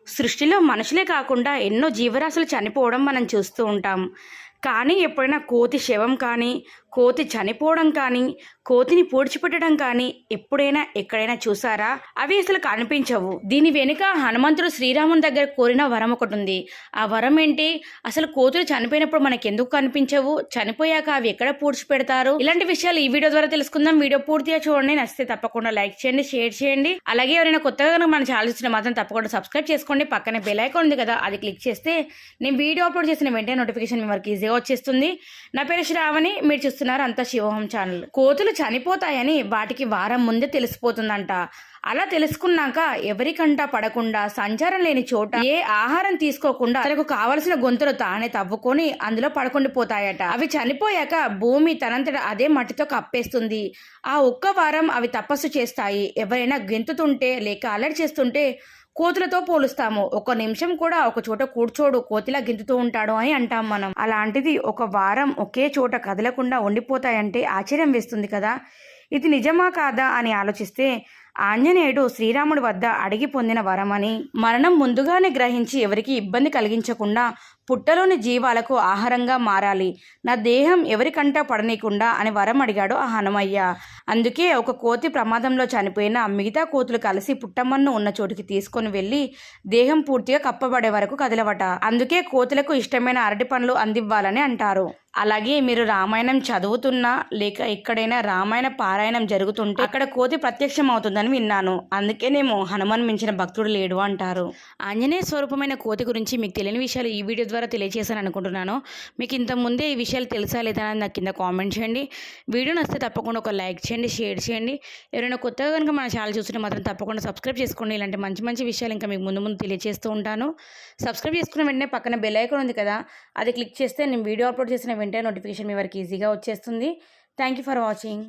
సృష్టిలో మనుషులే కాకుండా ఎన్నో జీవరాశులు చనిపోవడం మనం చూస్తూ ఉంటాం. కానీ ఎప్పుడైనా కోతి శవం కానీ, కోతి చనిపోవడం కానీ, కోతిని పూడ్చిపెట్టడం కానీ ఎప్పుడైనా ఎక్కడైనా చూసారా? అవి అసలు కనిపించవు. దీని వెనుక హనుమంతుడు శ్రీరాముని దగ్గర కోరిన వరం ఒకటి ఉంది. ఆ వరం ఏంటి? అసలు కోతులు చనిపోయినప్పుడు మనకి ఎందుకు కనిపించవు? చనిపోయాక అవి ఎక్కడ పూడ్చిపెడతారు? ఇలాంటి విషయాలు ఈ వీడియో ద్వారా తెలుసుకుందాం. వీడియో పూర్తిగా చూడండి. నచ్చితే తప్పకుండా లైక్ చేయండి, షేర్ చేయండి. అలాగే ఎవరైనా కొత్తగా కనుక మన ఛానల్ చూస్తే మాత్రం తప్పకుండా సబ్స్క్రైబ్ చేసుకోండి. పక్కనే బెల్ ఐకాన్ ఉంది కదా, అది క్లిక్ చేస్తే నేను వీడియో అప్లోడ్ చేసిన వెంటనే నోటిఫికేషన్ మీ వరకు ఈజీగా వచ్చేస్తుంది. నా పేరు శ్రావణి, మీరు చూస్తున్నారు అంతా శివోహం ఛానల్. కోతులు చనిపోతాయని వాటికి వారం ముందే తెలిసిపోతుందంట. అలా తెలుసుకున్నాక ఎవరికంటా పడకుండా, సంచారం లేని చోట ఏ ఆహారం తీసుకోకుండా తనకు కావలసిన గొంతులు తానే తవ్వుకొని అందులో పడుకుండిపోతాయట. అవి చనిపోయాక భూమి తనంతట అదే మట్టితో కప్పేస్తుంది. ఆ ఒక్క వారం అవి తపస్సు చేస్తాయి. ఎవరైనా గెంతుతుంటే లేక అలర్ట్ చేస్తుంటే కోతులతో పోలుస్తాము. ఒక నిమిషం కూడా ఒక చోట కూర్చోడు, కోతిలా గింతుతూ ఉంటాడు అని అంటాం మనం. అలాంటిది ఒక వారం ఒకే చోట కదలకుండా ఉండిపోతాయంటే ఆశ్చర్యం వేస్తుంది కదా. ఇది నిజమా కాదా అని ఆలోచిస్తే ఆంజనేయుడు శ్రీరాముడి వద్ద అడిగి పొందిన వరమని, మరణం ముందుగానే గ్రహించి ఎవరికి ఇబ్బంది కలిగించకుండా పుట్టలోని జీవాలకు ఆహారంగా మారాలి, నా దేహం ఎవరికంటా పడనీయకుండా అని వరం అడిగాడు ఆ హనుమయ్య. అందుకే ఒక కోతి ప్రమాదంలో చనిపోయిన మిగతా కోతులు కలిసి పుట్టమ్మను ఉన్న చోటుకి తీసుకొని వెళ్ళి దేహం పూర్తిగా కప్పబడే వరకు కదలవట. అందుకే కోతులకు ఇష్టమైన అరటి పండ్లు అందివ్వాలని అంటారు. అలాగే మీరు రామాయణం చదువుతున్నా లేక ఎక్కడైనా రామాయణ పారాయణం జరుగుతుంటే అక్కడ కోతి ప్రత్యక్షం అవుతుందని విన్నాను. అందుకేనేమో హనుమాన్ మించిన భక్తుడు లేడు అంటారు. ఆంజనేయ స్వరూపమైన కోతి గురించి మీకు తెలియని విషయాలు ఈ వీడియో ద్వారా తెలియజేశాను అనుకుంటున్నాను. మీకు ఇంత ముందే ఈ విషయాలు తెలుసా లేదా అని నాకు కింద కామెంట్ చేయండి. వీడియో నచ్చితే తప్పకుండా ఒక లైక్ చేయండి, షేర్ చేయండి. ఎవరైనా కొత్తగా కనుక మన ఛానల్ చూస్తుంటే మాత్రం తప్పకుండా సబ్స్క్రైబ్ చేసుకోండి. ఇలాంటి మంచి మంచి విషయాలు ఇంకా మీకు ముందు ముందు తెలియజేస్తూ ఉంటాను. సబ్స్క్రైబ్ చేసుకున్న వెంటనే పక్కన బెల్ ఐకాన్ ఉంది కదా, అది క్లిక్ చేస్తే నేను వీడియో అప్లోడ్ చేసిన వెంటనే నోటిఫికేషన్ మీ వరకు ఈజీగా వచ్చేస్తుంది. Thank you for watching.